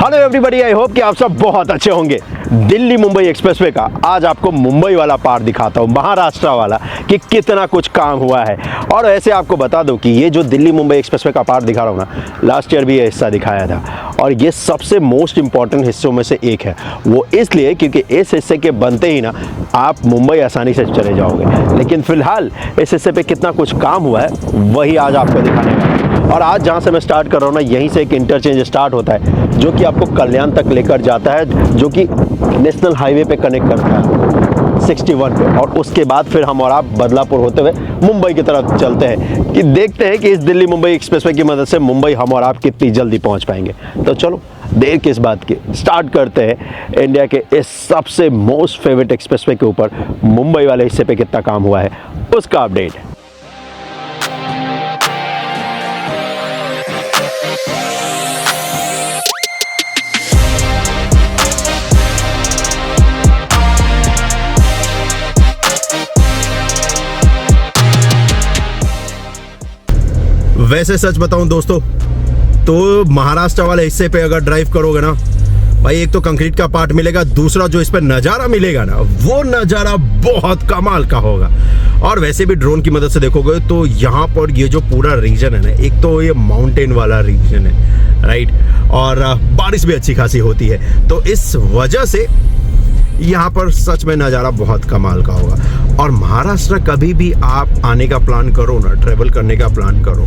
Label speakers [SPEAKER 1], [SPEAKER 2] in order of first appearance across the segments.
[SPEAKER 1] Hello everybody, I hope कि आप सब बहुत अच्छे होंगे। दिल्ली मुंबई एक्सप्रेसवे का आज आपको मुंबई वाला पार्ट दिखाता हूँ, महाराष्ट्र वाला, कि कितना कुछ काम हुआ है। और ऐसे आपको बता दूं कि ये जो दिल्ली मुंबई एक्सप्रेसवे का पार्ट दिखा रहा हूँ ना, लास्ट ईयर भी ये हिस्सा दिखाया था और ये सबसे मोस्ट इंपॉर्टेंट हिस्सों में से एक है। वो इसलिए क्योंकि इस हिस्से के बनते ही ना आप मुंबई आसानी से चले जाओगे। लेकिन फिलहाल इस हिस्से पे कितना कुछ काम हुआ है वही आज आपको दिखाने वाला है। और आज जहाँ से मैं स्टार्ट कर रहा हूँ ना, यहीं से एक इंटरचेंज स्टार्ट होता है जो कि आपको कल्याण तक लेकर जाता है, जो कि नेशनल हाईवे पे कनेक्ट करता है 61 पे। और उसके बाद फिर हम और आप बदलापुर होते हुए मुंबई की तरफ चलते हैं कि देखते हैं कि इस दिल्ली मुंबई एक्सप्रेसवे की मदद से मुंबई हम और आप कितनी जल्दी पहुंच पाएंगे। तो चलो देर किस बात की, स्टार्ट करते हैं इंडिया के इस सबसे मोस्ट फेवरेट एक्सप्रेसवे के ऊपर मुंबई वाले हिस्से पे कितना काम हुआ है उसका अपडेट। वैसे सच बताऊं दोस्तों, तो महाराष्ट्र वाले हिस्से पे अगर ड्राइव करोगे ना भाई, एक तो कंक्रीट का पार्ट मिलेगा, दूसरा जो इस पे नज़ारा मिलेगा ना, वो नज़ारा बहुत कमाल का होगा। और वैसे भी ड्रोन की मदद से देखोगे तो यहाँ पर ये जो पूरा रीजन है ना, एक तो ये माउंटेन वाला रीजन है, राइट, और बारिश भी अच्छी खासी होती है, तो इस वजह से यहाँ पर सच में नज़ारा बहुत कमाल का होगा। और महाराष्ट्र कभी भी आप आने का प्लान करो ना, ट्रैवल करने का प्लान करो,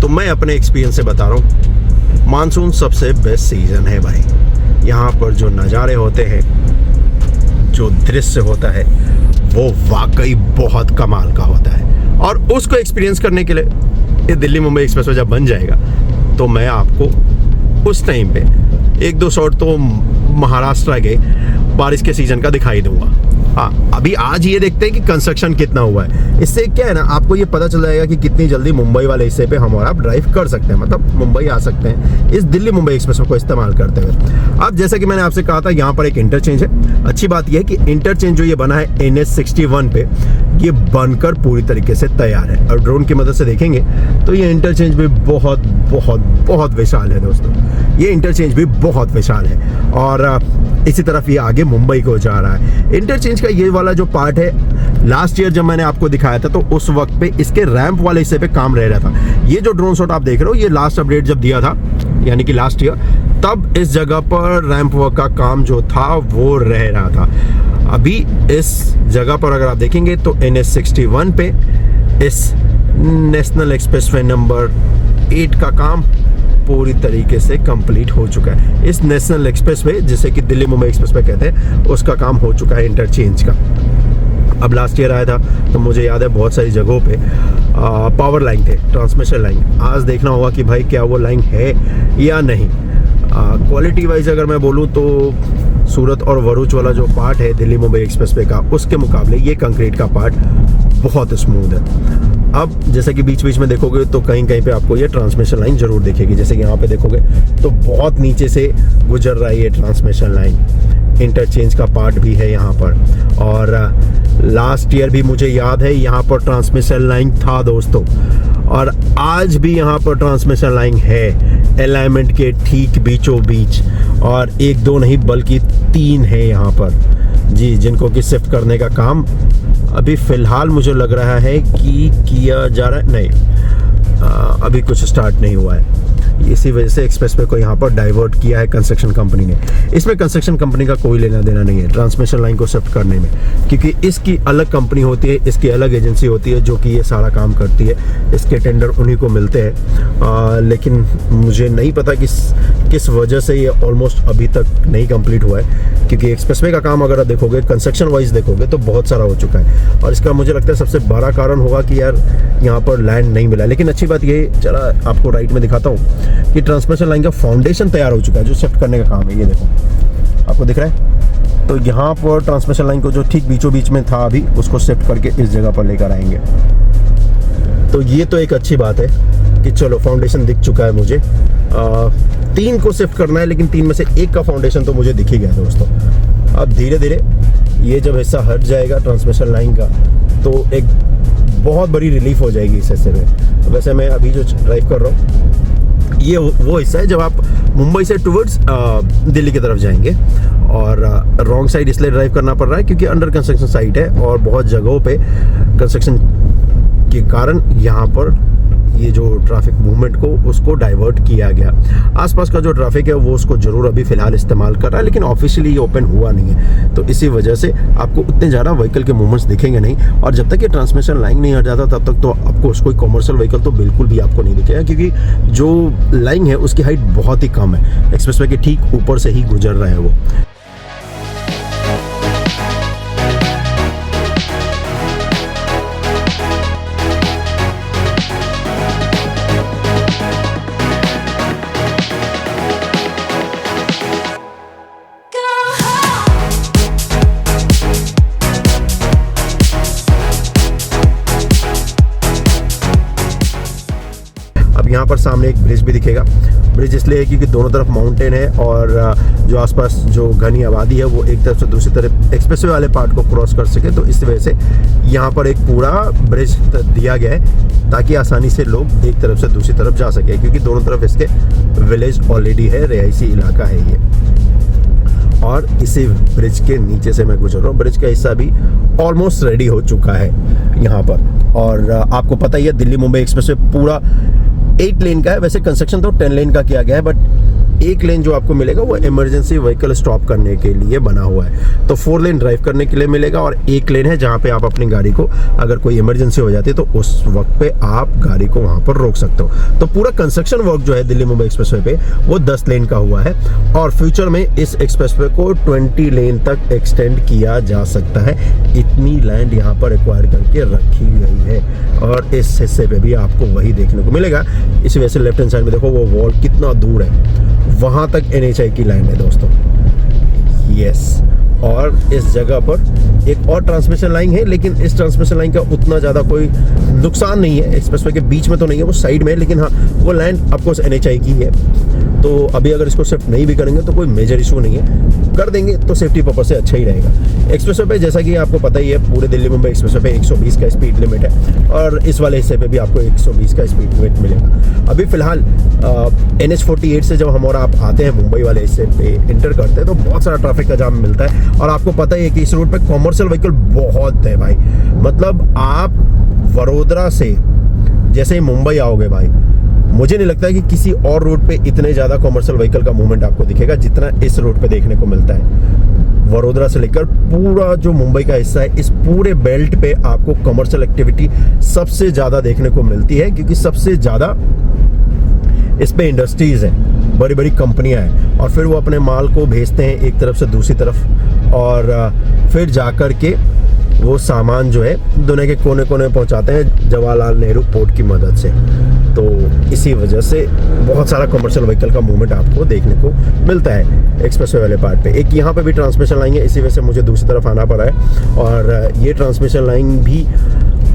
[SPEAKER 1] तो मैं अपने एक्सपीरियंस से बता रहा हूँ, मानसून सबसे बेस्ट सीज़न है भाई। यहाँ पर जो नज़ारे होते हैं, जो दृश्य होता है, वो वाकई बहुत कमाल का होता है। और उसको एक्सपीरियंस करने के लिए ये दिल्ली मुंबई एक्सप्रेसवे जब बन जाएगा तो मैं आपको उस टाइम पे एक दो शॉट तो महाराष्ट्र के बारिश के सीजन का दिखाई दूंगा। हाँ, अभी आज ये देखते हैं कि कंस्ट्रक्शन कितना हुआ है। इससे क्या है ना, आपको ये पता चल जाएगा कि कितनी जल्दी मुंबई वाले हिस्से पे हम और आप ड्राइव कर सकते हैं, मतलब मुंबई आ सकते हैं इस दिल्ली मुंबई एक्सप्रेसवे को इस्तेमाल करते हुए। अब जैसा कि मैंने आपसे कहा था, यहाँ पर एक इंटरचेंज है। अच्छी बात यह है कि इंटरचेंज जो ये बना है NH 61 पे, ये बनकर पूरी तरीके से तैयार है। और ड्रोन की मदद से देखेंगे तो ये इंटरचेंज भी बहुत बहुत बहुत विशाल है दोस्तों। ये इंटरचेंज भी बहुत विशाल है और इसी तरफ ये आगे मुंबई को जा रहा है। इंटरचेंज का ये वाला जो पार्ट है, लास्ट ईयर जब मैंने आपको दिखाया था तो उस वक्त पे इसके रैंप वाले हिस्से पे काम रह रहा था। ये जो ड्रोन शॉट आप देख रहे हो, ये लास्ट अपडेट जब दिया था, यानी कि लास्ट ईयर, तब इस जगह पर रैंप वर्क का काम जो था वो रह रहा था। अभी इस जगह पर अगर आप देखेंगे तो NH 61 पे इस नेशनल एक्सप्रेसवे नंबर 8 का काम पूरी तरीके से कंप्लीट हो चुका है। इस नेशनल एक्सप्रेसवे, जिसे कि दिल्ली मुंबई एक्सप्रेसवे कहते हैं, उसका काम हो चुका है इंटरचेंज का। अब लास्ट ईयर आया था तो मुझे याद है बहुत सारी जगहों पे पावर लाइन थे, ट्रांसमिशन लाइन। आज देखना होगा कि भाई क्या वो लाइन है या नहीं। क्वालिटी वाइज अगर मैं बोलूँ तो सूरत और भरूच वाला जो पार्ट है दिल्ली मुंबई एक्सप्रेसवे का, उसके मुकाबले ये कंक्रीट का पार्ट बहुत स्मूथ है। अब जैसे कि बीच बीच में देखोगे तो कहीं कहीं पे आपको ये ट्रांसमिशन लाइन जरूर दिखेगी। जैसे कि यहाँ पे देखोगे तो बहुत नीचे से गुजर रहा है ये ट्रांसमिशन लाइन। इंटरचेंज का पार्ट भी है यहाँ पर। और लास्ट ईयर भी मुझे याद है यहाँ पर ट्रांसमिशन लाइन था दोस्तों, और आज भी यहाँ पर ट्रांसमिशन लाइन है अलाइनमेंट के ठीक बीचों बीच। और एक दो नहीं बल्कि 3 है यहाँ पर जी, जिनको कि शिफ्ट करने का काम अभी फ़िलहाल मुझे लग रहा है कि किया जा रहा है। नहीं, अभी कुछ स्टार्ट नहीं हुआ है। इसी वजह से एक्सप्रेसवे को यहाँ पर डाइवर्ट किया है कंस्ट्रक्शन कंपनी ने। इसमें कंस्ट्रक्शन कंपनी का कोई लेना देना नहीं है ट्रांसमिशन लाइन को शिफ्ट करने में, क्योंकि इसकी अलग कंपनी होती है, इसकी अलग एजेंसी होती है जो कि ये सारा काम करती है। इसके टेंडर उन्हीं को मिलते हैं। लेकिन मुझे नहीं पता किस वजह से ये ऑलमोस्ट अभी तक नहीं कंप्लीट हुआ है, क्योंकि एक्सप्रेसवे का काम अगर देखोगे कंस्ट्रक्शन वाइज देखोगे तो बहुत सारा हो चुका है। और इसका मुझे लगता है सबसे बड़ा कारण होगा कि यार यहाँ पर लैंड नहीं मिला। लेकिन अच्छी बात ये, चला आपको राइट में दिखाता हूँ कि ट्रांसमिशन लाइन का फाउंडेशन तैयार हो चुका है, जो शिफ्ट करने का काम है। ये देखो, आपको दिख रहा है। तो यहाँ पर ट्रांसमिशन लाइन को जो ठीक बीचों बीच में था, अभी उसको शिफ्ट करके इस जगह पर लेकर आएंगे। तो ये तो एक अच्छी बात है कि चलो फाउंडेशन दिख चुका है मुझे। 3 को शिफ्ट करना है, लेकिन 3 में से 1 का फाउंडेशन तो मुझे दिख ही गया दोस्तों। अब धीरे धीरे ये जब हिस्सा हट जाएगा ट्रांसमिशन लाइन का, तो एक बहुत बड़ी रिलीफ हो जाएगी इस हिस्से में। वैसे मैं अभी जो ड्राइव कर रहा हूँ ये वो हिस्सा है जब आप मुंबई से टुवर्ड्स दिल्ली की तरफ जाएंगे, और रॉन्ग साइड इसलिए ड्राइव करना पड़ रहा है क्योंकि अंडर कंस्ट्रक्शन साइट है और बहुत जगहों पे कंस्ट्रक्शन के कारण यहाँ पर ये जो ट्रैफिक मूवमेंट को उसको डाइवर्ट किया गया। आसपास का जो ट्रैफिक है वो उसको जरूर अभी फिलहाल इस्तेमाल कर रहा है, लेकिन ऑफिशियली ये ओपन हुआ नहीं है, तो इसी वजह से आपको उतने ज़्यादा व्हीकल के मूवमेंट्स दिखेंगे नहीं। और जब तक ये ट्रांसमिशन लाइन नहीं हट जाता तब तक तो आपको कोई कॉमर्शियल व्हीकल तो बिल्कुल भी आपको नहीं दिखेगा, क्योंकि जो लाइन है उसकी हाइट बहुत ही कम है, एक्सप्रेसवे के ठीक ऊपर से ही गुजर रहा है वो। यहाँ पर सामने एक ब्रिज भी दिखेगा। ब्रिज इसलिए है क्योंकि दोनों तरफ माउंटेन है और जो आसपास जो घनी आबादी है वो एक तरफ से दूसरी तरफ एक्सप्रेसवे वाले पार्ट को क्रॉस कर सके, तो इस वजह से यहाँ पर एक पूरा ब्रिज दिया गया है ताकि आसानी से लोग एक तरफ से दूसरी तरफ जा सके, क्योंकि दोनों तरफ इसके विलेज ऑलरेडी है, रिहायशी इलाका है ये। और इसी ब्रिज के नीचे से मैं गुजर रहा हूँ। ब्रिज का हिस्सा भी ऑलमोस्ट रेडी हो चुका है यहाँ पर। और आपको पता ही है दिल्ली मुंबई एक्सप्रेसवे पूरा 8 लेन का है। वैसे कंस्ट्रक्शन तो 10 लेन का किया गया है, बट एक लेन जो आपको मिलेगा वो इमरजेंसी व्हीकल स्टॉप करने के लिए बना हुआ है। तो 4 लेन ड्राइव करने के लिए मिलेगा और एक लेन है जहाँ पे आप अपनी गाड़ी को, अगर कोई इमरजेंसी हो जाती है तो उस वक्त पे आप गाड़ी को वहाँ पर रोक सकते हो। तो पूरा कंस्ट्रक्शन वर्क जो है दिल्ली मुंबई एक्सप्रेसवे पे वो 10 लेन का हुआ है और फ्यूचर में इस एक्सप्रेसवे को 20 लेन तक एक्सटेंड किया जा सकता है। इतनी लैंड यहाँ पर एक्वायर करके रखी गई है और इस हिस्से पे भी आपको वही देखने को मिलेगा। इसी वजह से लेफ्ट हैंड साइड में देखो वो वॉल कितना दूर है, वहां तक NHAI की लाइन है दोस्तों। यस, और इस जगह पर एक और ट्रांसमिशन लाइन है, लेकिन इस ट्रांसमिशन लाइन का उतना ज़्यादा कोई नुकसान नहीं है। एक्सप्रेसवे के बीच में तो नहीं है, वो साइड में है, लेकिन हाँ वो लैंड ऑफकोर्स NHAI की है। तो अभी अगर इसको शिफ्ट नहीं भी करेंगे तो कोई मेजर इशू नहीं है, कर देंगे तो सेफ्टी पर्पज से अच्छा ही रहेगा। एक्सप्रेसवे पे जैसा कि आपको पता ही है पूरे दिल्ली मुंबई एक्सप्रेसवे पे 120 का स्पीड लिमिट है और इस वाले हिस्से पे भी आपको 120 का स्पीड लिमिट मिलेगा। अभी फिलहाल NH48 से जब हम और आप आते हैं मुंबई वाले हिस्से पे इंटर करते हैं तो बहुत सारा ट्रैफिक का जाम मिलता है और आपको पता ही है कि इस रोड पे कॉमर्शियल व्हीकल बहुत है भाई। मतलब आप वडोदरा से जैसे ही मुंबई आओगे भाई, मुझे नहीं लगता है कि किसी और रोड पे इतने ज़्यादा कॉमर्शियल व्हीकल का मूवमेंट आपको दिखेगा जितना इस रोड पे देखने को मिलता है। वडोदरा से लेकर पूरा जो मुंबई का हिस्सा है, इस पूरे बेल्ट पे आपको कमर्शियल एक्टिविटी सबसे ज़्यादा देखने को मिलती है, क्योंकि सबसे ज़्यादा इस पे इंडस्ट्रीज हैं, बड़ी बड़ी कंपनियां हैं और फिर वो अपने माल को भेजते हैं एक तरफ से दूसरी तरफ और फिर जाकर के वो सामान जो है दुनिया के कोने कोने पहुंचाते हैं जवाहरलाल नेहरू पोर्ट की मदद से। तो इसी वजह से बहुत सारा कमर्शियल व्हीकल का मूवमेंट आपको देखने को मिलता है एक्सप्रेसवे वाले पार्ट पे। एक यहाँ पे भी ट्रांसमिशन लाइन है, इसी वजह से मुझे दूसरी तरफ आना पड़ा है और ये ट्रांसमिशन लाइन भी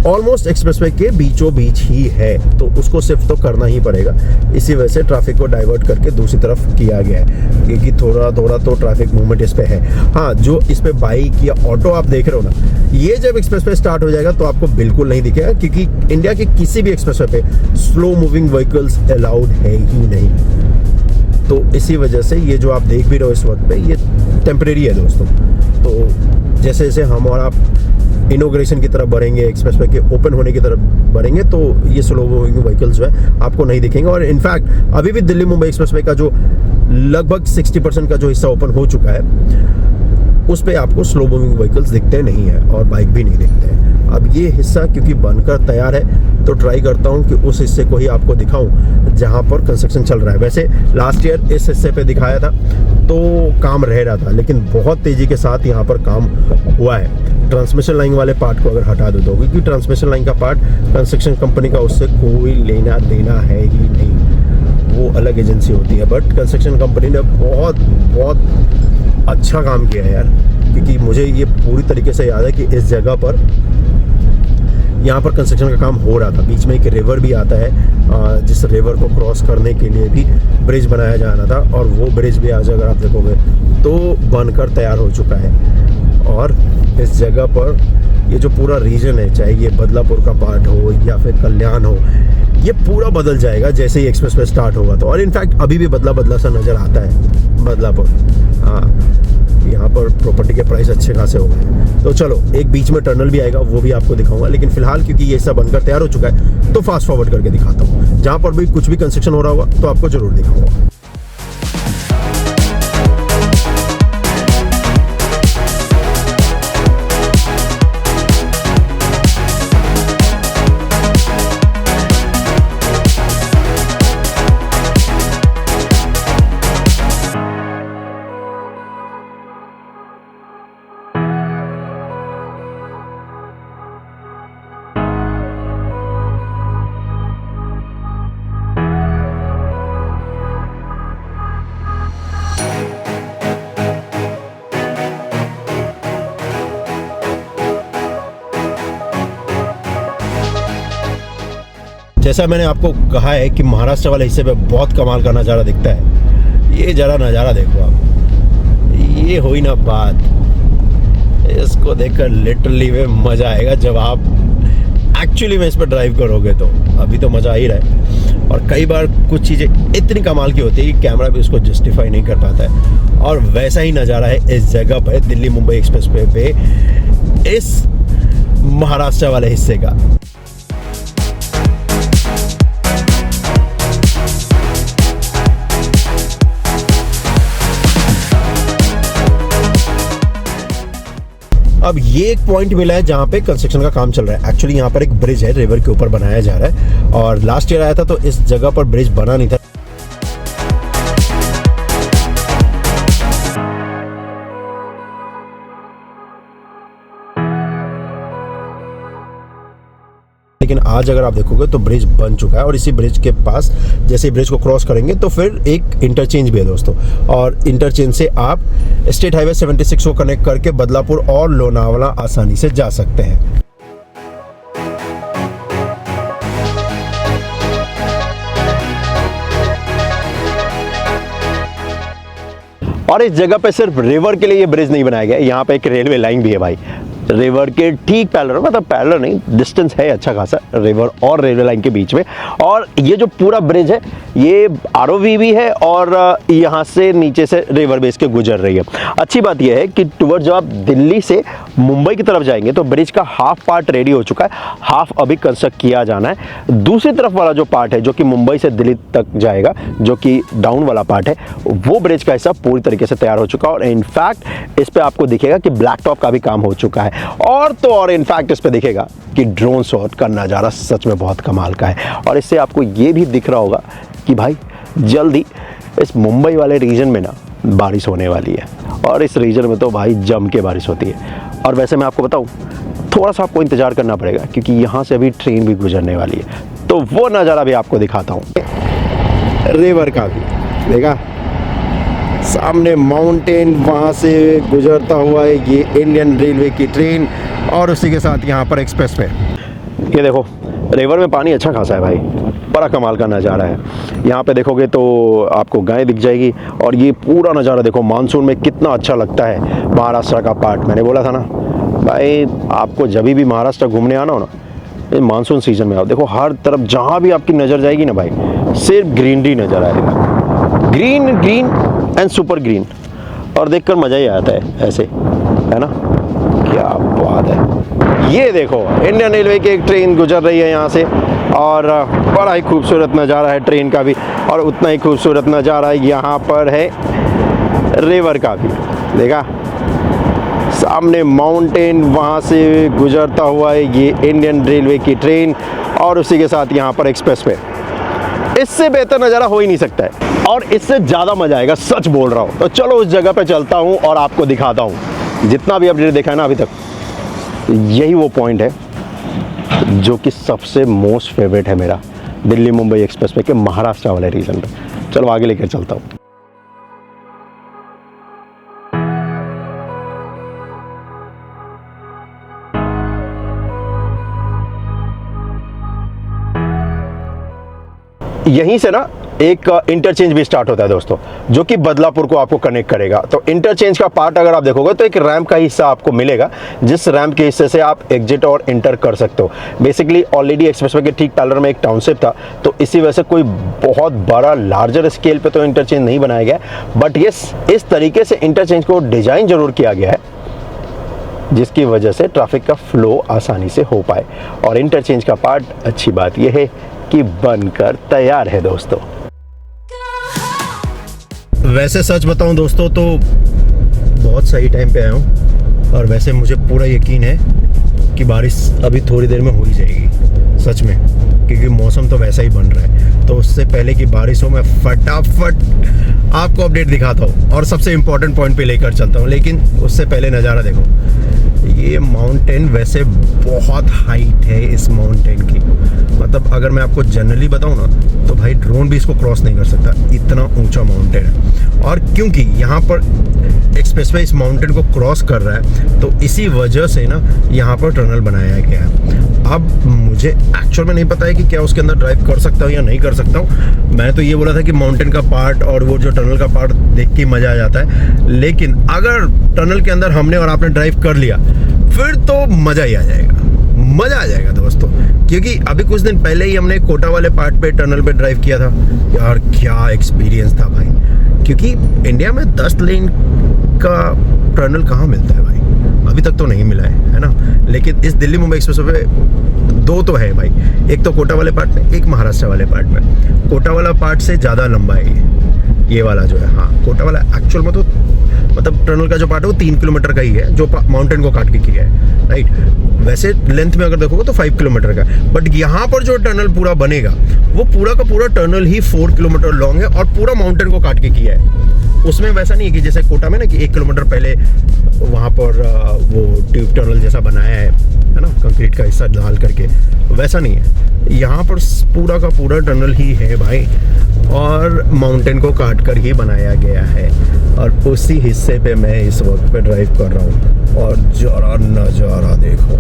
[SPEAKER 1] ऑलमोस्ट एक्सप्रेसवे के बीचों बीच ही है, तो उसको शिफ्ट तो करना ही पड़ेगा। इसी वजह से ट्रैफिक को डाइवर्ट करके दूसरी तरफ किया गया है, क्योंकि थोड़ा थोड़ा तो ट्रैफिक मूवमेंट इस पे है। हाँ, जो इस पे बाइक या ऑटो आप देख रहे हो ना, ये जब एक्सप्रेसवे स्टार्ट हो जाएगा तो आपको बिल्कुल नहीं दिखेगा, क्योंकि इंडिया के किसी भी एक्सप्रेसवे पे स्लो मूविंग व्हीकल्स अलाउड है ही नहीं। तो इसी वजह से ये जो आप देख भी रहे हो इस वक्त पे, ये टेम्परेरी है दोस्तों। तो जैसे जैसे हम और आप इनोग्रेशन की तरफ बढ़ेंगे, एक्सप्रेसवे के ओपन होने की तरफ बढ़ेंगे, तो ये स्लो मूविंग व्हीकल्स जो है आपको नहीं दिखेंगे। और इनफैक्ट अभी भी दिल्ली मुंबई एक्सप्रेसवे का जो लगभग 60% का जो हिस्सा ओपन हो चुका है, उस पे आपको स्लो मूविंग व्हीकल्स दिखते नहीं है और बाइक भी नहीं दिखते हैं। अब ये हिस्सा क्योंकि बनकर तैयार है तो ट्राई करता हूँ कि उस हिस्से को ही आपको दिखाऊं जहाँ पर कंस्ट्रक्शन चल रहा है। वैसे लास्ट ईयर इस हिस्से पे दिखाया था तो काम रह रहा था, लेकिन बहुत तेज़ी के साथ यहाँ पर काम हुआ है। ट्रांसमिशन लाइन वाले पार्ट को अगर हटा दो, क्योंकि ट्रांसमिशन लाइन का पार्ट कंस्ट्रक्शन कंपनी का उससे कोई लेना देना है ही नहीं, वो अलग एजेंसी होती है। बट कंस्ट्रक्शन कंपनी ने बहुत बहुत अच्छा काम किया है यार, क्योंकि मुझे ये पूरी तरीके से याद है कि इस जगह पर यहाँ पर कंस्ट्रक्शन का काम हो रहा था। बीच में एक रिवर भी आता है, जिस रिवर को क्रॉस करने के लिए भी ब्रिज बनाया जाना था और वो ब्रिज भी आज अगर आप देखोगे तो बनकर तैयार हो चुका है। और इस जगह पर ये जो पूरा रीजन है, चाहे ये बदलापुर का पार्ट हो या फिर कल्याण हो, ये पूरा बदल जाएगा जैसे ही एक्सप्रेस वे स्टार्ट होगा तो। और इनफैक्ट अभी भी बदला बदला सा नज़र आता है बदलापुर। हाँ, यहाँ पर प्रॉपर्टी के प्राइस अच्छे खासे हो गए। तो चलो एक बीच में टनल भी आएगा, वो भी आपको दिखाऊंगा, लेकिन फिलहाल क्योंकि ये सब बनकर तैयार हो चुका है तो फास्ट फॉरवर्ड करके दिखाता हूँ। जहाँ पर भी कुछ भी कंस्ट्रक्शन हो रहा होगा तो आपको जरूर दिखाऊंगा। जैसा मैंने आपको कहा है कि महाराष्ट्र वाले हिस्से पे बहुत कमाल का नज़ारा दिखता है। ये जरा नज़ारा देखो आप, ये हुई ना बात। इसको देखकर लिटरली में मज़ा आएगा जब आप एक्चुअली में इस पर ड्राइव करोगे तो। अभी तो मज़ा आ ही रहा है, और कई बार कुछ चीज़ें इतनी कमाल की होती है कि कैमरा भी उसको जस्टिफाई नहीं कर पाता है। और वैसा ही नज़ारा है इस जगह पर, दिल्ली मुंबई एक्सप्रेस वे पे इस महाराष्ट्र वाले हिस्से का। अब ये एक पॉइंट मिला है जहाँ पे कंस्ट्रक्शन का काम चल रहा है। एक्चुअली यहाँ पर एक ब्रिज है, रिवर के ऊपर बनाया जा रहा है, और लास्ट ईयर आया था तो इस जगह पर ब्रिज बना नहीं था। लेकिन आज अगर आप देखोगे तो ब्रिज बन चुका है, और इसी ब्रिज के पास जैसे ही ब्रिज को क्रॉस करेंगे तो फिर एक इंटरचेंज भी है दोस्तों, और इंटरचेंज से आप स्टेट हाईवे 76 को कनेक्ट करके बदलापुर और लोनावाला आसानी से जा सकते हैं। और इस जगह पे सिर्फ रिवर के लिए ये ब्रिज नहीं बनाया गया, यहाँ पे एक रेलवे लाइन भी है भाई, रिवर के ठीक पैरेलल, मतलब पैरेलल नहीं, डिस्टेंस है अच्छा खासा रिवर और रेलवे लाइन के बीच में। और ये जो पूरा ब्रिज है ये आरओवी भी है, और यहाँ से नीचे से रिवर बेस के गुजर रही है। अच्छी बात यह है कि टुवर्ड जब आप दिल्ली से मुंबई की तरफ जाएंगे तो ब्रिज का हाफ पार्ट रेडी हो चुका है, हाफ अभी कंस्ट्रक्ट किया जाना है। दूसरी तरफ वाला जो पार्ट है जो कि मुंबई से दिल्ली तक जाएगा, जो कि डाउन वाला पार्ट है, वो ब्रिज का हिस्सा पूरी तरीके से तैयार हो चुका है। और इनफैक्ट इस पे आपको दिखेगा कि ब्लैक टॉप का भी काम हो चुका है, और तो और इनफैक्ट इस पे दिखेगा कि ड्रोन शॉट का नज़ारा सच में बहुत कमाल का है। और इससे आपको ये भी दिख रहा होगा कि भाई जल्दी इस मुंबई वाले रीजन में ना बारिश होने वाली है, और इस रीजन में तो भाई जम के बारिश होती है। और वैसे मैं आपको बताऊं, थोड़ा सा आपको इंतज़ार करना पड़ेगा क्योंकि यहाँ से अभी ट्रेन भी गुजरने वाली है, तो वो नज़ारा भी आपको दिखाता हूँ। रिवर का भी देखा, सामने माउंटेन, वहाँ से गुजरता हुआ है ये इंडियन रेलवे की ट्रेन, और उसी के साथ यहाँ पर एक्सप्रेस वे। ये देखो रिवर में पानी अच्छा खासा है भाई, बड़ा कमाल का नज़ारा है। यहाँ पे देखोगे तो आपको गाय दिख जाएगी, और ये पूरा नज़ारा देखो मानसून में कितना अच्छा लगता है। महाराष्ट्र का पार्ट मैंने बोला था ना भाई, आपको जब भी महाराष्ट्र घूमने आना हो ना, मानसून सीजन में आओ। देखो हर तरफ जहाँ भी आपकी नज़र जाएगी ना भाई, सिर्फ ग्रीनरी नज़र आएगा, green green and super green, और देखकर मज़ा ही आता है ऐसे, है ना, क्या बात है। ये देखो इंडियन रेलवे की एक ट्रेन गुजर रही है यहाँ से, और बड़ा ही खूबसूरत नज़ारा है ट्रेन का भी, और उतना ही खूबसूरत नज़ारा यहाँ पर है रिवर का भी। देखा सामने माउंटेन, वहाँ से गुजरता हुआ है ये इंडियन रेलवे की ट्रेन, और उसी के साथ यहाँ पर एक्सप्रेस वे। इससे बेहतर नज़ारा हो ही नहीं सकता है, और इससे ज़्यादा मज़ा आएगा, सच बोल रहा हूँ। तो चलो उस जगह पे चलता हूँ और आपको दिखाता हूँ। जितना भी अपडेट देखा है ना अभी तक, यही वो पॉइंट है जो कि सबसे मोस्ट फेवरेट है मेरा दिल्ली मुंबई एक्सप्रेस वे के महाराष्ट्र वाले रीजन पे। चलो आगे लेकर चलता हूँ। यहीं से ना एक इंटरचेंज भी स्टार्ट होता है दोस्तों, जो कि बदलापुर को आपको कनेक्ट करेगा। तो इंटरचेंज का पार्ट अगर आप देखोगे तो एक रैंप का हिस्सा आपको मिलेगा, जिस रैंप के हिस्से से आप एग्जिट और इंटर कर सकते हो। बेसिकली ऑलरेडी एक्सप्रेसवे के ठीक पैरेलल में एक टाउनशिप था, तो इसी वजह से कोई बहुत बड़ा लार्जर स्केल पे तो इंटरचेंज नहीं बनाया गया, बट यस इस तरीके से इंटरचेंज को डिजाइन जरूर किया गया है जिसकी वजह से ट्रैफिक का फ्लो आसानी से हो पाए। और इंटरचेंज का पार्ट अच्छी बात यह है कि बनकर तैयार है दोस्तों। वैसे सच बताऊं दोस्तों तो बहुत सही टाइम पे आया हूं, और वैसे मुझे पूरा यकीन है कि बारिश अभी थोड़ी देर में हो ही जाएगी सच में, क्योंकि मौसम तो वैसा ही बन रहा है। तो उससे पहले कि बारिश हो मैं फटाफट आपको अपडेट दिखाता हूँ और सबसे इम्पोर्टेंट पॉइंट पे लेकर चलता हूँ। लेकिन उससे पहले नज़ारा देखो, ये माउंटेन वैसे बहुत हाइट है इस माउंटेन की, मतलब अगर मैं आपको जनरली बताऊँ ना तो भाई ड्रोन भी इसको क्रॉस नहीं कर सकता, इतना ऊंचा माउंटेन है। और क्योंकि यहाँ पर एक्सप्रेसवे इस माउंटेन को क्रॉस कर रहा है तो इसी वजह से ना यहाँ पर टनल बनाया गया है। अब मुझे एक्चुअल में नहीं पता है कि क्या उसके अंदर ड्राइव कर सकता हूँ या नहीं कर सकता हूँ। मैंने तो ये बोला था कि माउंटेन का पार्ट और वो जो टनल का पार्ट देख के मज़ा आ जाता है, लेकिन अगर टनल के अंदर हमने और आपने ड्राइव कर लिया फिर तो मज़ा ही आ जाएगा, मज़ा आ जाएगा दोस्तों। क्योंकि अभी कुछ दिन पहले ही हमने कोटा वाले पार्ट पे टनल पे ड्राइव किया था यार, क्या एक्सपीरियंस था भाई। क्योंकि इंडिया में 10 लेन का टनल कहाँ मिलता है भाई, अभी तक तो नहीं मिला है ना। लेकिन इस दिल्ली मुंबई एक्सप्रेसवे 2 तो है भाई, एक तो कोटा वाले पार्ट में, एक महाराष्ट्र वाले पार्ट में। कोटा वाला पार्ट से ज़्यादा लंबा है ये वाला जो है। हाँ, कोटा वाला एक्चुअल में तो मतलब टनल का जो पार्ट है वो 3 किलोमीटर का ही है, जो माउंटेन को काट के किया है, राइट। वैसे लेंथ में अगर देखोगे तो 5 किलोमीटर का, बट यहाँ पर जो टनल पूरा बनेगा वो पूरा का पूरा टनल ही 4 किलोमीटर लॉन्ग है और पूरा माउंटेन को काट के किया है। उसमें वैसा नहीं है कि जैसे कोटा में ना कि 1 किलोमीटर पहले वहाँ पर वो ट्यूब टनल जैसा बनाया है ना, कंक्रीट का हिस्सा डाल करके, वैसा नहीं है। यहाँ पर पूरा का पूरा टनल ही है भाई, और माउंटेन को काट कर ही बनाया गया है। और उसी हिस्से पे मैं इस वक्त पे ड्राइव कर रहा हूँ, और जरा नज़ारा देखो।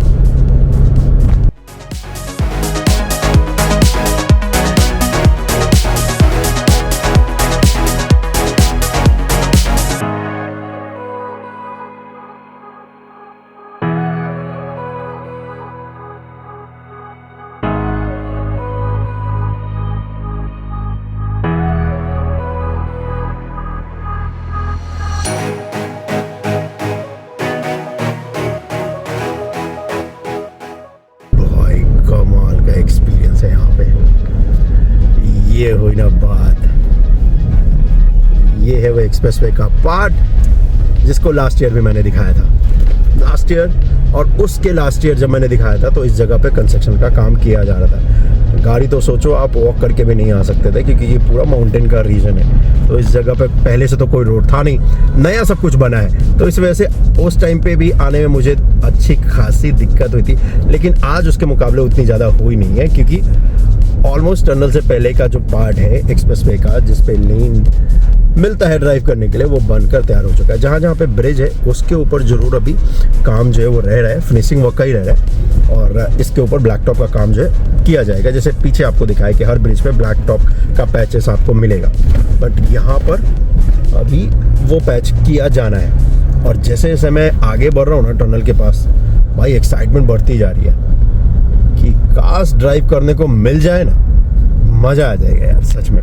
[SPEAKER 1] एक्सपीरियंस है यहाँ पे, ये हुई ना बात। ये है वो एक्सप्रेसवे का पार्ट जिसको लास्ट ईयर भी मैंने दिखाया था, लास्ट ईयर और उसके लास्ट ईयर जब मैंने दिखाया था तो इस जगह पे कंस्ट्रक्शन का काम किया जा रहा था। गाड़ी तो सोचो आप वॉक करके भी नहीं आ सकते थे, क्योंकि ये पूरा माउंटेन का रीजन है। तो इस जगह पे पहले से तो कोई रोड था नहीं, नया सब कुछ बना है, तो इस वजह से उस टाइम पे भी आने में मुझे अच्छी खासी दिक्कत हुई थी। लेकिन आज उसके मुकाबले उतनी ज़्यादा हुई नहीं है, क्योंकि ऑलमोस्ट टनल से पहले का जो पार्ट है एक्सप्रेसवे का, जिस पे लेन मिलता है ड्राइव करने के लिए, वो बनकर तैयार हो चुका है। जहाँ जहाँ पे ब्रिज है उसके ऊपर जरूर अभी काम जो है वो रह रहा है, फिनिशिंग वर्क का ही रह रहा है, और इसके ऊपर ब्लैक टॉप का काम जो है किया जाएगा। जैसे पीछे आपको दिखाया कि हर ब्रिज पे ब्लैक टॉप का पैचेस आपको मिलेगा, बट यहाँ पर अभी वो पैच किया जाना है। और जैसे जैसे मैं आगे बढ़ रहा हूँ ना टनल के पास, भाई एक्साइटमेंट बढ़ती जा रही है कि काश ड्राइव करने को मिल जाए ना, मज़ा आ जाएगा यार सच में।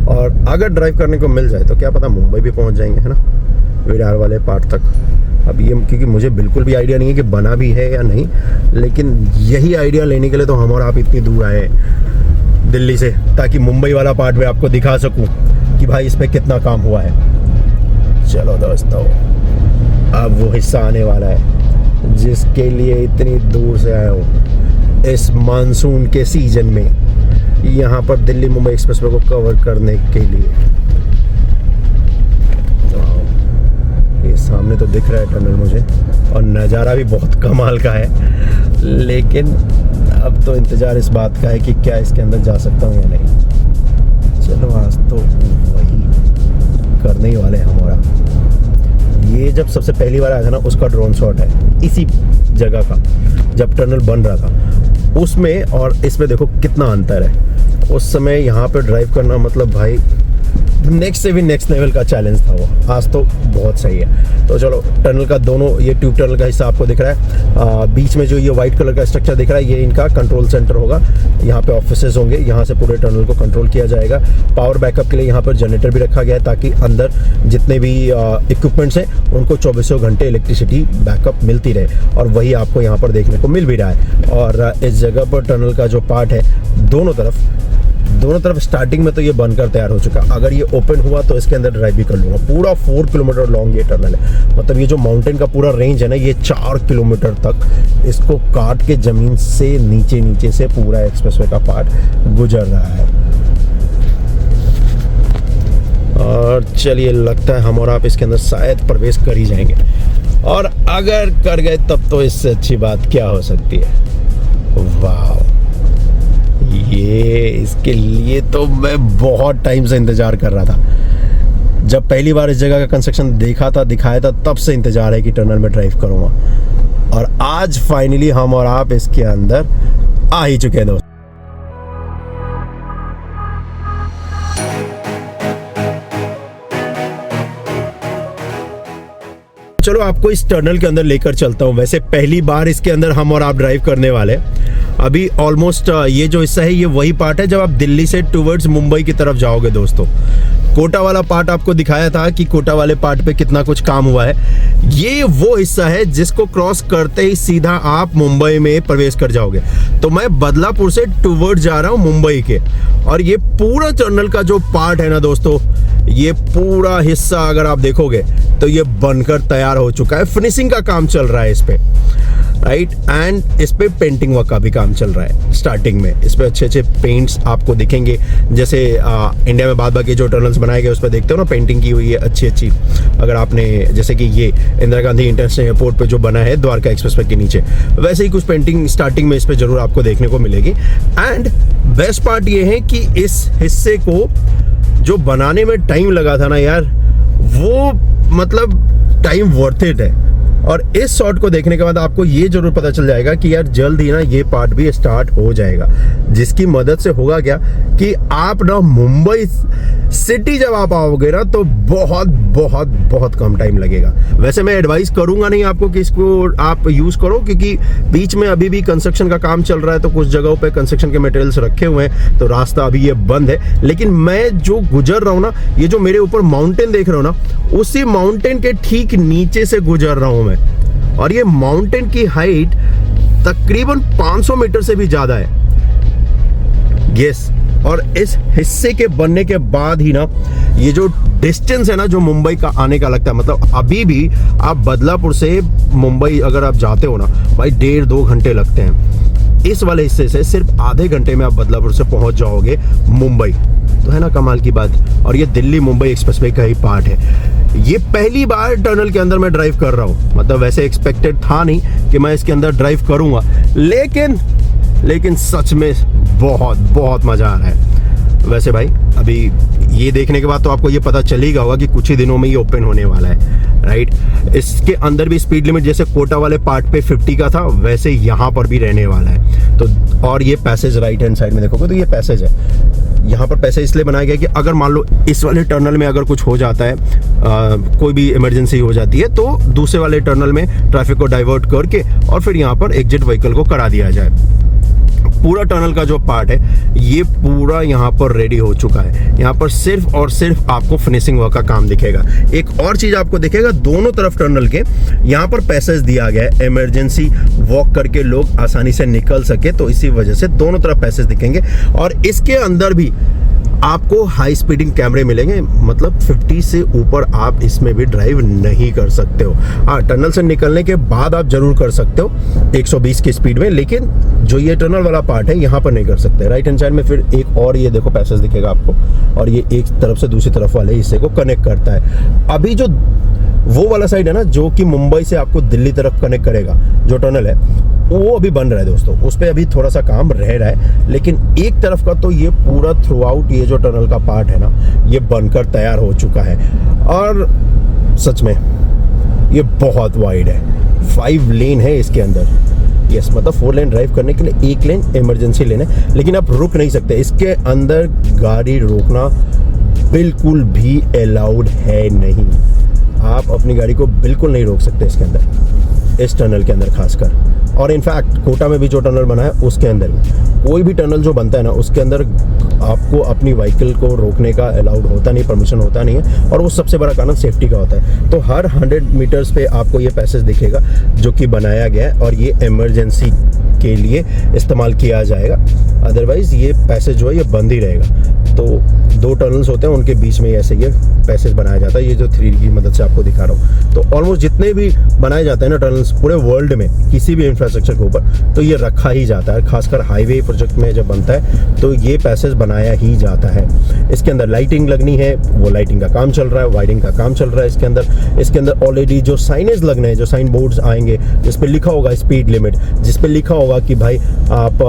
[SPEAKER 1] और अगर ड्राइव करने को मिल जाए तो क्या पता मुंबई भी पहुंच जाएंगे, है ना, विरार वाले पार्ट तक। अब ये क्योंकि मुझे बिल्कुल भी आइडिया नहीं है कि बना भी है या नहीं, लेकिन यही आइडिया लेने के लिए तो हम और आप इतनी दूर आए दिल्ली से, ताकि मुंबई वाला पार्ट में आपको दिखा सकूं कि भाई इस पर कितना काम हुआ है। चलो दोस्तों, अब वो हिस्सा आने वाला है जिसके लिए इतनी दूर से आया हूँ इस मानसून के सीजन में, यहाँ पर दिल्ली मुंबई एक्सप्रेसवे को कवर करने के लिए। ये सामने तो दिख रहा है टनल मुझे, और नज़ारा भी बहुत कमाल का है। लेकिन अब तो इंतज़ार इस बात का है कि क्या इसके अंदर जा सकता हूँ या नहीं। चलो आज तो वही करने ही वाले हैं हमारा। ये जब सबसे पहली बार आया था ना, उसका ड्रोन शॉट है इसी जगह का, जब टनल बन रहा था उसमें और इसमें देखो कितना अंतर है। उस समय यहाँ पे ड्राइव करना मतलब भाई नेक्स्ट से भी नेक्स्ट लेवल का चैलेंज था वो। आज तो बहुत सही है। तो चलो, टनल का दोनों ये ट्यूब टनल का हिस्सा आपको दिख रहा है। बीच में जो ये वाइट कलर का स्ट्रक्चर दिख रहा है, ये इनका कंट्रोल सेंटर होगा। यहाँ पे ऑफिसेज होंगे, यहाँ से पूरे टनल को कंट्रोल किया जाएगा। पावर बैकअप के लिए यहाँ पर जनरेटर भी रखा गया है, ताकि अंदर जितने भी इक्विपमेंट्स हैं उनको 24 घंटे इलेक्ट्रिसिटी बैकअप मिलती रहे, और वही आपको यहाँ पर देखने को मिल भी रहा है। और इस जगह पर टनल का जो पार्ट है, दोनों तरफ स्टार्टिंग में तो ये बनकर तैयार हो चुका। अगर ये ओपन हुआ तो इसके अंदर ड्राइव भी कर लूँगा। पूरा 4 किलोमीटर लॉन्ग ये टनल है। मतलब ये जो माउंटेन का पूरा रेंज है ना, ये 4 किलोमीटर तक इसको काट के जमीन से नीचे से पूरा एक्सप्रेसवे का पार्ट गुजर रहा है। और चलिए, लगता है हम और आप इसके अंदर शायद प्रवेश कर ही जाएंगे, और अगर कर गए तब तो इससे अच्छी बात क्या हो सकती है। वाह, ये इसके लिए तो मैं बहुत टाइम से इंतजार कर रहा था। जब पहली बार इस जगह का कंस्ट्रक्शन देखा था, दिखाया था, तब से इंतजार है कि टनल में ड्राइव करूंगा। और आज फाइनली हम और आप इसके अंदर आ ही चुके हैं दोस्त। चलो, आपको इस टनल के अंदर लेकर चलता हूं। वैसे पहली बार इसके अंदर हम और आप ड्राइव करने वाले। अभी ऑलमोस्ट ये जो हिस्सा है, ये वही पार्ट है जब आप दिल्ली से टुवर्ड्स मुंबई की तरफ जाओगे दोस्तों। कोटा वाला पार्ट आपको दिखाया था कि कोटा वाले पार्ट पे कितना कुछ काम हुआ है। ये वो हिस्सा है जिसको क्रॉस करते ही सीधा आप मुंबई में प्रवेश कर जाओगे। तो मैं बदलापुर से टुवर्ड्स जा रहा हूँ मुंबई के, और ये पूरा टनल का जो पार्ट है ना दोस्तों, ये पूरा हिस्सा अगर आप देखोगे तो ये बनकर तैयार हो चुका है। फिनिशिंग का काम चल रहा है इस पे, राइट। एंड इस पे पेंटिंग वर्क का भी काम चल रहा है। स्टार्टिंग में इस पे अच्छे पेंट्स आपको दिखेंगे। जैसे इंडिया में बाद के जो टनल्स बनाए गए उस पर देखते हो ना, पेंटिंग की हुई है अच्छी। अगर आपने, जैसे कि ये इंदिरा गांधी इंटरनेशनल एयरपोर्ट पे जो बना है द्वारका एक्सप्रेसवे के नीचे, वैसे ही कुछ पेंटिंग स्टार्टिंग में इस पे जरूर आपको देखने को मिलेगी। एंड बेस्ट पार्ट ये है कि इस हिस्से को जो बनाने में टाइम लगा था ना यार, वो मतलब टाइम वर्थ इट है। और इस शॉट को देखने के बाद आपको ये जरूर पता चल जाएगा कि यार जल्द ही ना ये पार्ट भी स्टार्ट हो जाएगा, जिसकी मदद से होगा क्या कि आप ना मुंबई सिटी जब आप आओगे ना तो बहुत बहुत बहुत कम टाइम लगेगा। वैसे मैं एडवाइस करूंगा नहीं आपको कि इसको आप यूज करो, क्योंकि बीच में अभी भी कंस्ट्रक्शन का काम चल रहा है, तो कुछ जगहों पे कंस्ट्रक्शन के मटेरियल्स रखे हुए हैं, तो रास्ता अभी ये बंद है। लेकिन मैं जो गुजर रहा हूँ ना, ये जो मेरे ऊपर माउंटेन देख रहे हो ना, उसी माउंटेन के ठीक नीचे से गुजर रहा हूं मैं। और ये माउंटेन की हाइट तकरीबन 500 मीटर से भी ज्यादा है। यस, और इस हिस्से के बनने के बाद ही ना ये जो डिस्टेंस है ना जो मुंबई का आने का लगता है, मतलब अभी भी आप बदलापुर से मुंबई अगर आप जाते हो ना भाई 1.5-2 घंटे लगते हैं। इस वाले हिस्से से सिर्फ आधे घंटे में आप बदलापुर से पहुंच जाओगे मुंबई। तो है ना कमाल की बात। और ये दिल्ली मुंबई एक्सप्रेसवे का ही पार्ट है। ये पहली बार टनल के अंदर मैं ड्राइव कर रहा हूँ। मतलब वैसे एक्सपेक्टेड था नहीं कि मैं इसके अंदर ड्राइव करूंगा, लेकिन सच में बहुत बहुत मजा आ रहा है। वैसे भाई अभी ये देखने के बाद तो आपको ये पता चल ही गया होगा कि कुछ ही दिनों में ये ओपन होने वाला है, राइट। इसके अंदर भी स्पीड लिमिट जैसे कोटा वाले पार्ट पे 50 का था, वैसे यहाँ पर भी रहने वाला है। तो और ये पैसेज राइट हैंड साइड में देखोगे तो ये पैसेज है। यहाँ पर पैसेज इसलिए बनाया गया कि अगर मान लो इस वाले टनल में अगर कुछ हो जाता है, कोई भी इमरजेंसी हो जाती है, तो दूसरे वाले टनल में ट्रैफिक को डाइवर्ट करके और फिर यहाँ पर एग्जिट व्हीकल को करा दिया जाए। पूरा टनल का जो पार्ट है ये पूरा यहाँ पर रेडी हो चुका है। यहाँ पर सिर्फ और सिर्फ आपको फिनिशिंग वर्क का काम दिखेगा। एक और चीज आपको दिखेगा, दोनों तरफ टनल के यहाँ पर पैसेज दिया गया है, इमरजेंसी वॉक करके लोग आसानी से निकल सके, तो इसी वजह से दोनों तरफ पैसेज दिखेंगे। और इसके अंदर भी आपको हाई स्पीडिंग कैमरे मिलेंगे, मतलब 50 से ऊपर आप इसमें भी ड्राइव नहीं कर सकते हो। हाँ, टनल से निकलने के बाद आप जरूर कर सकते हो 120 की स्पीड में, लेकिन जो ये टनल वाला पार्ट है यहाँ पर नहीं कर सकते। राइट हैंड साइड में फिर एक और ये देखो पैसेज दिखेगा आपको, और ये एक तरफ से दूसरी तरफ वाले हिस्से को कनेक्ट करता है। अभी जो वो वाला साइड है ना जो कि मुंबई से आपको दिल्ली तरफ कनेक्ट करेगा, जो टनल है वो अभी बन रहा है दोस्तों, उस पर अभी थोड़ा सा काम रह रहा है। लेकिन एक तरफ का तो ये पूरा थ्रू आउट ये जो टनल का पार्ट है ना, ये बनकर तैयार हो चुका है। और सच में ये बहुत वाइड है, 5 लेन है इसके अंदर। यस, मतलब 4 लेन ड्राइव करने के लिए 1 लेन इमरजेंसी लेन है, लेकिन आप रुक नहीं सकते। इसके अंदर गाड़ी रोकना बिल्कुल भी अलाउड है नहीं। आप अपनी गाड़ी को बिल्कुल नहीं रोक सकते इसके अंदर, इस टनल के अंदर खासकर। और इनफैक्ट कोटा में भी जो टनल बना है उसके अंदर भी, कोई भी टनल जो बनता है ना उसके अंदर आपको अपनी व्हीकल को रोकने का अलाउड होता नहीं, परमिशन होता नहीं है। और वो सबसे बड़ा कारण सेफ्टी का होता है। तो हर 100 मीटर्स पे आपको ये पैसेज दिखेगा जो कि बनाया गया है और ये इमरजेंसी के लिए इस्तेमाल किया जाएगा। अदरवाइज ये पैसेज जो है ये बंद ही रहेगा। तो 2 टनल्स होते हैं, उनके बीच में ऐसे ये पैसेज बनाया जाता है। ये जो 3D की मदद से आपको दिखा रहा हूँ, तो ऑलमोस्ट जितने भी बनाए जाते हैं ना टनल्स पूरे वर्ल्ड में किसी भी इंफ्रास्ट्रक्चर के ऊपर, तो ये रखा ही जाता है। खासकर हाईवे प्रोजेक्ट में जब बनता है तो ये पैसेज बनाया ही जाता है। इसके अंदर लाइटिंग लगनी है, वो लाइटिंग का काम चल रहा है, वायरिंग का काम चल रहा है इसके अंदर ऑलरेडी जो साइनेज लगने हैं, जो साइन बोर्ड्स आएंगे जिस पे लिखा होगा स्पीड लिमिट, जिस पे लिखा होगा कि भाई आप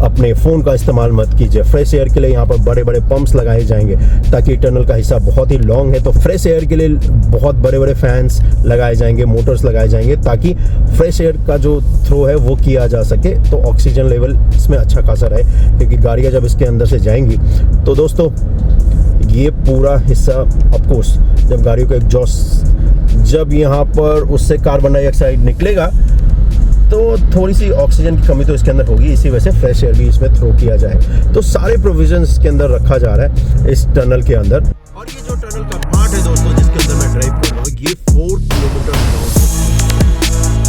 [SPEAKER 1] अपने फ़ोन का इस्तेमाल मत कीजिए। फ्रेश एयर के लिए यहाँ पर बड़े बड़े पंप्स लगाए जाएंगे, ताकि टनल का हिस्सा बहुत ही लॉन्ग है तो फ्रेश एयर के लिए बहुत बड़े बड़े फैंस लगाए जाएंगे, मोटर्स लगाए जाएंगे, ताकि फ्रेश एयर का जो थ्रो है वो किया जा सके, तो ऑक्सीजन लेवल इसमें अच्छा खासा रहे। क्योंकि गाड़ियाँ जब इसके अंदर से जाएंगी तो दोस्तों ये पूरा हिस्सा ऑफकोर्स जब गाड़ियों का एग्जॉस्ट जब यहाँ पर उससे कार्बन डाइऑक्साइड निकलेगा तो थोड़ी सी ऑक्सीजन की कमी तो इसके अंदर होगी। इसी वजह से फ्रेश एयर भी इसमें थ्रो किया जाए। तो सारे प्रोविजंस इसके अंदर रखा जा रहा है इस टनल के अंदर। और ये जो टनल का पार्ट है दोस्तों जिसके अंदर मैं ड्राइव कर रहा हूँ, ये 4 किलोमीटर लॉन्ग है।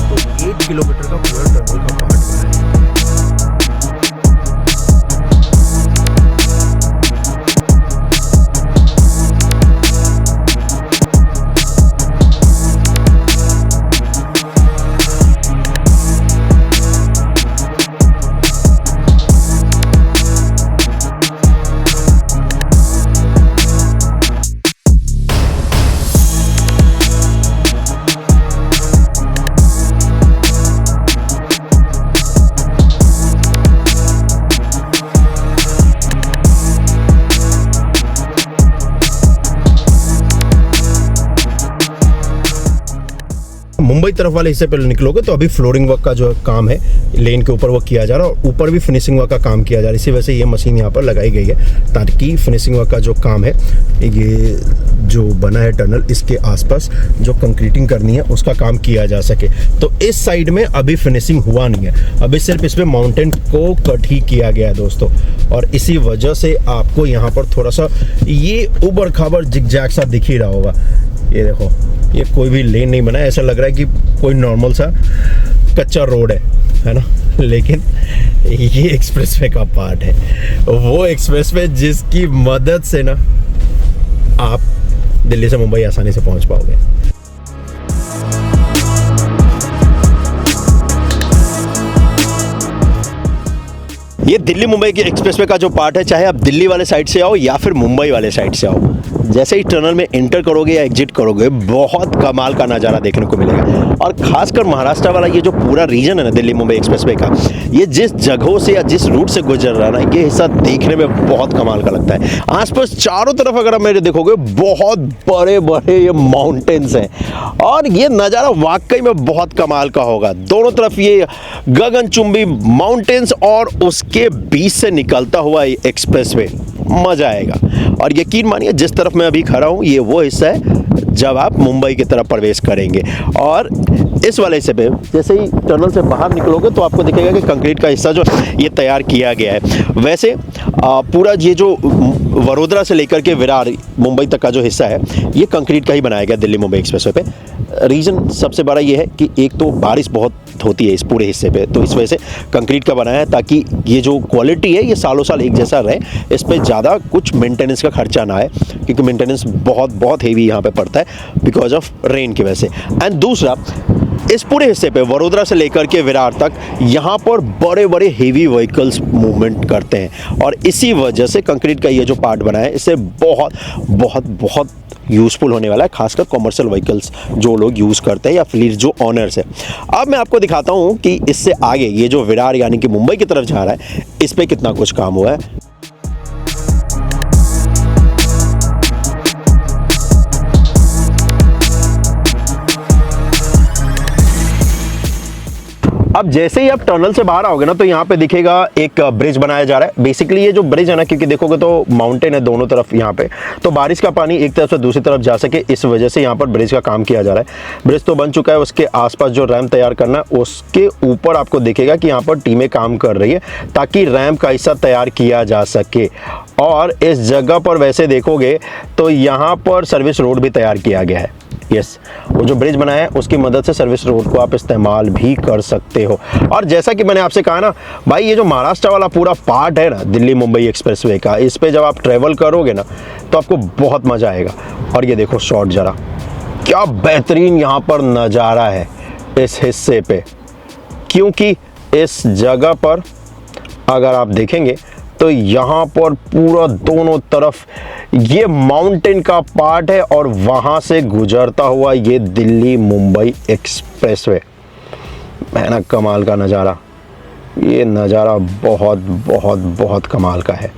[SPEAKER 1] तो 8 किलोमीटर का पूरा टनल का पार्ट बना है। मुंबई तरफ वाले हिस्से पे निकलोगे तो अभी फ्लोरिंग वर्क का जो काम है लेन के ऊपर वो किया जा रहा है, और ऊपर भी फिनिशिंग वर्क का काम किया जा रहा है। इसी वजह से ये मशीन यहाँ पर लगाई गई है, ताकि फिनिशिंग वर्क का जो काम है, ये जो बना है टनल, इसके आसपास जो कंक्रीटिंग करनी है उसका काम किया जा सके। तो इस साइड में अभी फिनिशिंग हुआ नहीं है, अभी सिर्फ इसमें माउंटेन को कट ही किया गया है दोस्तों। और इसी वजह से आपको यहाँ पर थोड़ा सा ये उबड़ खाबड़ जिगजैग सा दिख ही रहा होगा। ये देखो, ये कोई भी लेन नहीं बना है, ऐसा लग रहा है कि कोई नॉर्मल सा कच्चा रोड है ना। लेकिन ये एक्सप्रेसवे का पार्ट है, वो एक्सप्रेसवे जिसकी मदद से ना आप दिल्ली से मुंबई आसानी से पहुंच पाओगे। ये दिल्ली मुंबई के एक्सप्रेसवे का जो पार्ट है, चाहे आप दिल्ली वाले साइड से आओ या फिर मुंबई वाले साइड से आओ, जैसे ही टनल में एंटर करोगे या एग्जिट करोगे, बहुत कमाल का नज़ारा देखने को मिलेगा। और खासकर महाराष्ट्र वाला ये जो पूरा रीजन है ना दिल्ली मुंबई एक्सप्रेसवे का, ये जिस जगहों से या जिस रूट से गुजर रहा है ना, ये हिस्सा देखने में बहुत कमाल का लगता है। आसपास चारों तरफ अगर आप मेरे देखोगे, बहुत बड़े बड़े ये माउंटेन्स हैं, और ये नज़ारा वाकई में बहुत कमाल का होगा। दोनों तरफ ये गगनचुंबी माउंटेन्स और उसके बीच से निकलता हुआ एक्सप्रेसवे, मजा आएगा। और यकीन मानिए जिस तरफ मैं अभी खड़ा हूँ, ये वो हिस्सा है जब आप मुंबई की तरफ प्रवेश करेंगे। और इस वाले हिस्से पे जैसे ही टनल से बाहर निकलोगे तो आपको दिखेगा कि कंक्रीट का हिस्सा जो ये तैयार किया गया है। वैसे पूरा ये जो वडोदरा से लेकर के विरार मुंबई तक का जो हिस्सा है, ये कंक्रीट का ही बनाया गया दिल्ली मुंबई एक्सप्रेसवे पे। रीज़न सबसे बड़ा ये है कि एक तो बारिश बहुत होती है इस पूरे हिस्से पे, तो इस वजह से कंक्रीट का बनाया है, ताकि ये जो क्वालिटी है ये सालों साल एक जैसा रहे, इस पर ज़्यादा कुछ मेंटेनेंस का खर्चा ना आए, क्योंकि मेंटेनेंस बहुत हेवी यहाँ पे पड़ता है बिकॉज ऑफ रेन की वजह से। एंड दूसरा, इस पूरे हिस्से पे वडोदरा से लेकर के विरार तक यहाँ पर बड़े बड़े हेवी व्हीकल्स मूवमेंट करते हैं, और इसी वजह से कंक्रीट का ये जो पार्ट बना है इससे बहुत यूज़फुल होने वाला है, खासकर कॉमर्शियल व्हीकल्स जो लोग यूज़ करते हैं या फ्लीट जो ऑनर्स है। अब मैं आपको दिखाता हूँ कि इससे आगे ये जो विरार यानी कि मुंबई की तरफ जा रहा है, इस पर कितना कुछ काम हुआ है। अब जैसे ही आप टनल से बाहर आओगे ना तो यहाँ पे दिखेगा एक ब्रिज बनाया जा रहा है। बेसिकली ये जो ब्रिज है ना, क्योंकि देखोगे तो माउंटेन है दोनों तरफ यहाँ पे, तो बारिश का पानी एक तरफ से दूसरी तरफ जा सके इस वजह से यहाँ पर ब्रिज का काम किया जा रहा है। ब्रिज तो बन चुका है, उसके आसपास जो रैम्प तैयार करना है उसके ऊपर आपको दिखेगा कि यहाँ पर टीमें काम कर रही है ताकि रैम्प का हिस्सा तैयार किया जा सके। और इस जगह पर वैसे देखोगे तो यहाँ पर सर्विस रोड भी तैयार किया गया है। यस, वो जो ब्रिज बनाया है उसकी मदद से सर्विस रोड को आप इस्तेमाल भी कर सकते हो। और जैसा कि मैंने आपसे कहा ना भाई, ये जो महाराष्ट्र वाला पूरा पार्ट है ना दिल्ली मुंबई एक्सप्रेसवे का, इस पे जब आप ट्रेवल करोगे ना तो आपको बहुत मज़ा आएगा। और ये देखो शॉट, जरा क्या बेहतरीन यहाँ पर नज़ारा है इस हिस्से पे, क्योंकि इस जगह पर अगर आप देखेंगे तो यहाँ पर पूरा दोनों तरफ ये माउंटेन का पार्ट है और वहाँ से गुजरता हुआ ये दिल्ली मुंबई एक्सप्रेसवे है ना। कमाल का नज़ारा, ये नज़ारा बहुत बहुत बहुत कमाल का है।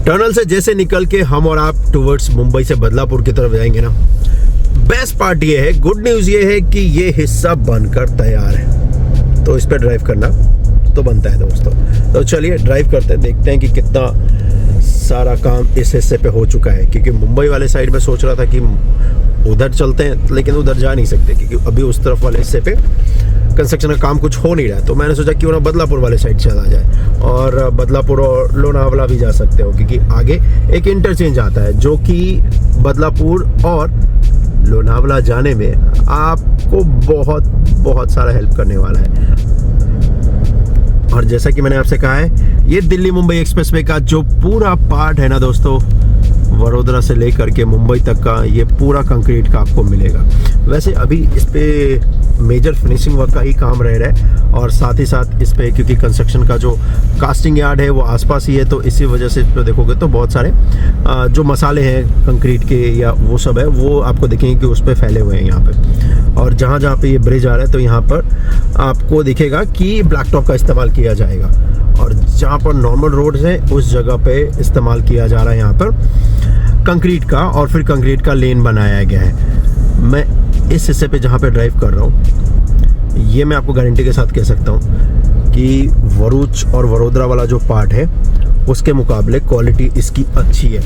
[SPEAKER 2] टनल से जैसे निकल के हम और आप टुवर्ड्स मुंबई से बदलापुर की तरफ जाएंगे ना, बेस्ट पार्ट ये है, गुड न्यूज़ ये है कि ये हिस्सा बनकर तैयार है, तो इस पर ड्राइव करना तो बनता है दोस्तों। तो चलिए ड्राइव करते हैं, देखते हैं कि कितना सारा काम इस हिस्से पे हो चुका है। क्योंकि मुंबई वाले साइड में सोच रहा था कि उधर चलते हैं, लेकिन उधर जा नहीं सकते क्योंकि अभी उस तरफ वाले हिस्से पे कंस्ट्रक्शन का काम कुछ हो नहीं रहा है। तो मैंने सोचा क्यों ना बदलापुर वाले साइड चला जाए, और बदलापुर और लोनावला भी जा सकते हो क्योंकि आगे एक इंटरचेंज आता है जो कि बदलापुर और लोनावला जाने में आपको बहुत बहुत सारा हेल्प करने वाला है। और जैसा कि मैंने आपसे कहा है, ये दिल्ली मुंबई एक्सप्रेसवे का जो पूरा पार्ट है ना दोस्तों, वडोदरा से लेकर के मुंबई तक का ये पूरा कंक्रीट का आपको मिलेगा। वैसे अभी इस पे मेजर फिनिशिंग वर्क का ही काम रह रहा है, और साथ ही साथ इस पे क्योंकि कंस्ट्रक्शन का जो कास्टिंग यार्ड है वो आसपास ही है, तो इसी वजह से तो देखोगे तो बहुत सारे जो मसाले हैं कंक्रीट के या वो सब है वो आपको दिखेंगे कि उस पर फैले हुए हैं यहाँ पे। और जहाँ जहाँ पे ये ब्रिज आ रहा है तो यहाँ पर आपको दिखेगा कि ब्लैक टॉप का इस्तेमाल किया जाएगा, और जहाँ पर नॉर्मल रोड्स हैं उस जगह पे इस्तेमाल किया जा रहा है यहाँ पर कंक्रीट का, और फिर कंक्रीट का लेन बनाया गया है। मैं इस हिस्से पे जहाँ पे ड्राइव कर रहा हूँ, ये मैं आपको गारंटी के साथ कह सकता हूँ कि भरूच और वडोदरा वाला जो पार्ट है उसके मुकाबले क्वालिटी इसकी अच्छी है।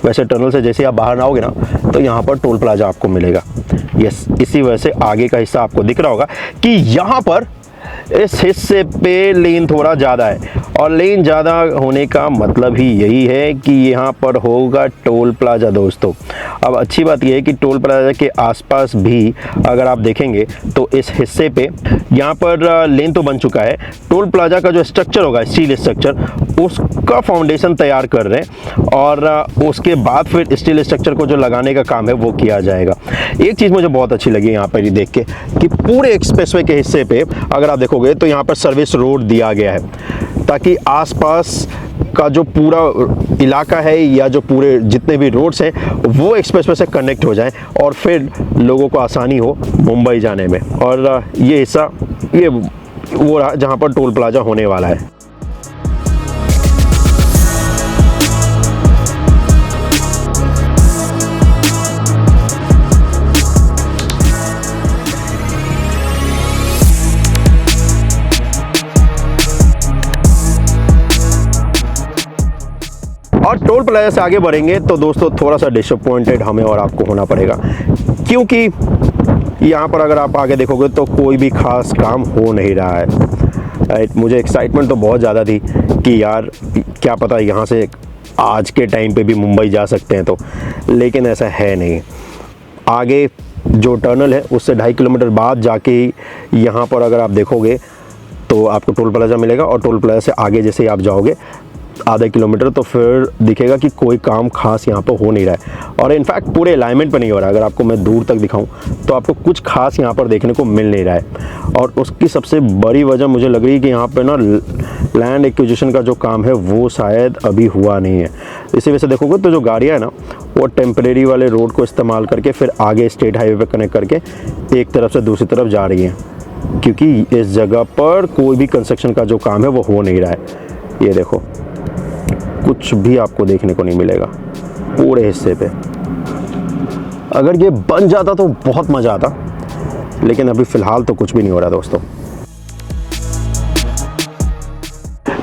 [SPEAKER 1] वैसे टनल से जैसे आप बाहर आओगे ना तो यहाँ पर टोल प्लाजा आपको मिलेगा। यस, इसी वजह से आगे का हिस्सा आपको दिख रहा होगा कि यहाँ पर इस हिस्से पे लेन थोड़ा ज़्यादा है, और लेन ज़्यादा होने का मतलब ही यही है कि यहाँ पर होगा टोल प्लाजा दोस्तों। अब अच्छी बात यह है कि टोल प्लाजा के आसपास भी अगर आप देखेंगे तो इस हिस्से पे यहाँ पर लेन तो बन चुका है, टोल प्लाजा का जो स्ट्रक्चर होगा स्टील स्ट्रक्चर उसका फाउंडेशन तैयार कर रहे हैं, और उसके बाद फिर स्टील स्ट्रक्चर को जो लगाने का काम है वो किया जाएगा। एक चीज़ मुझे बहुत अच्छी लगी यहाँ पर देख के कि पूरे एक्सप्रेसवे के हिस्से पे अगर आप देखोगे तो यहाँ पर सर्विस रोड दिया गया है ताकि आसपास का जो पूरा इलाका है या जो पूरे जितने भी रोड्स हैं वो एक्सप्रेसवे से कनेक्ट हो जाएं और फिर लोगों को आसानी हो मुंबई जाने में। और ये हिस्सा ये वो रहा जहाँ पर टोल प्लाजा होने वाला है। और टोल प्लाजा से आगे बढ़ेंगे तो दोस्तों थोड़ा सा डिसअपॉइंटेड हमें और आपको होना पड़ेगा, क्योंकि यहाँ पर अगर आप आगे देखोगे तो कोई भी खास काम हो नहीं रहा है। मुझे एक्साइटमेंट तो बहुत ज़्यादा थी कि यार क्या पता यहाँ से आज के टाइम पे भी मुंबई जा सकते हैं, तो लेकिन ऐसा है नहीं। आगे जो टनल है उससे 2.5 किलोमीटर बाद जाके यहाँ पर अगर आप देखोगे तो आपको टोल प्लाजा मिलेगा, और टोल प्लाजा से आगे जैसे ही आप जाओगे आधा किलोमीटर तो फिर दिखेगा कि कोई काम खास यहाँ पर हो नहीं रहा है, और इनफैक्ट पूरे अलाइनमेंट पे नहीं हो रहा है। अगर आपको मैं दूर तक दिखाऊं तो आपको कुछ खास यहाँ पर देखने को मिल नहीं रहा है, और उसकी सबसे बड़ी वजह मुझे लग रही है कि यहाँ पे ना लैंड एक्विजिशन का जो काम है वो शायद अभी हुआ नहीं है। इसी वजह से देखोगे तो जो गाड़ियाँ है ना वो टेम्परेरी वाले रोड को इस्तेमाल करके फिर आगे स्टेट हाईवे पर कनेक्ट करके एक तरफ से दूसरी तरफ जा रही हैं, क्योंकि इस जगह पर कोई भी कंस्ट्रक्शन का जो काम है वो हो नहीं रहा है। ये देखो कुछ भी आपको देखने को नहीं मिलेगा पूरे हिस्से पे। अगर ये बन जाता तो बहुत मज़ा आता, लेकिन अभी फ़िलहाल तो कुछ भी नहीं हो रहा दोस्तों।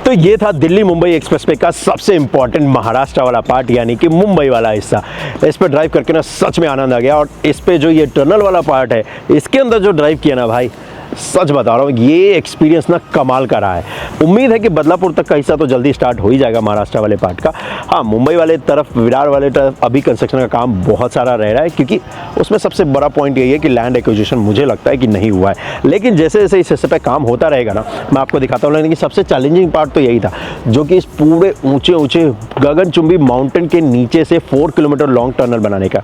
[SPEAKER 1] तो ये था दिल्ली मुंबई एक्सप्रेसवे का सबसे इंपॉर्टेंट महाराष्ट्र वाला पार्ट, यानी कि मुंबई वाला हिस्सा। इस पे ड्राइव करके ना सच में आनंद आ गया, और इस पे जो ये टनल वाला पार्ट है इसके अंदर जो ड्राइव किया ना भाई, सच बता रहा हूँ ये एक्सपीरियंस ना कमाल का रहा है। उम्मीद है कि बदलापुर तक का हिस्सा तो जल्दी स्टार्ट हो ही जाएगा महाराष्ट्र वाले पार्ट का। हाँ, मुंबई वाले तरफ, विरार वाले तरफ अभी कंस्ट्रक्शन का काम बहुत सारा रह रहा है, क्योंकि उसमें सबसे बड़ा पॉइंट यही है कि लैंड एक्विजिशन मुझे लगता है कि नहीं हुआ है। लेकिन जैसे जैसे इस हिस्से पे काम होता रहेगा ना, मैं आपको दिखाता हूँ। लेकिन सबसे चैलेंजिंग पार्ट तो यही था, जो कि इस पूरे ऊंचे ऊंचे गगनचुंबी माउंटेन के नीचे से 4 किलोमीटर लॉन्ग टनल बनाने का,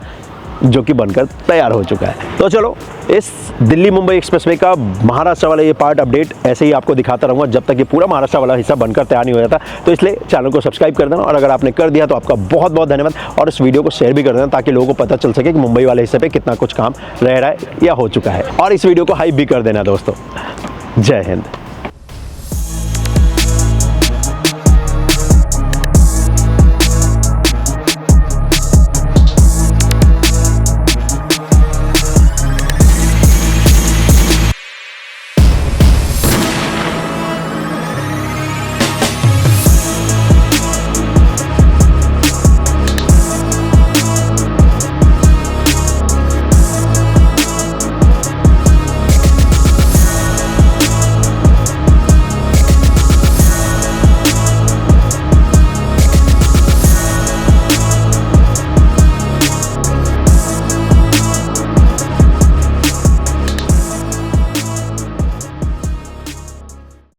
[SPEAKER 1] जो कि बनकर तैयार हो चुका है। तो चलो इस दिल्ली मुंबई एक्सप्रेसवे का महाराष्ट्र वाला ये पार्ट अपडेट ऐसे ही आपको दिखाता रहूँगा जब तक ये पूरा महाराष्ट्र वाला हिस्सा बनकर तैयार नहीं हो जाता। तो इसलिए चैनल को सब्सक्राइब कर देना, और अगर आपने कर दिया तो आपका बहुत बहुत धन्यवाद, और इस वीडियो को शेयर भी कर देना ताकि लोगों को पता चल सके कि मुंबई वाले हिस्से पर कितना कुछ काम रह रहा है या हो चुका है, और इस वीडियो को हाइप भी कर देना दोस्तों। जय हिंद।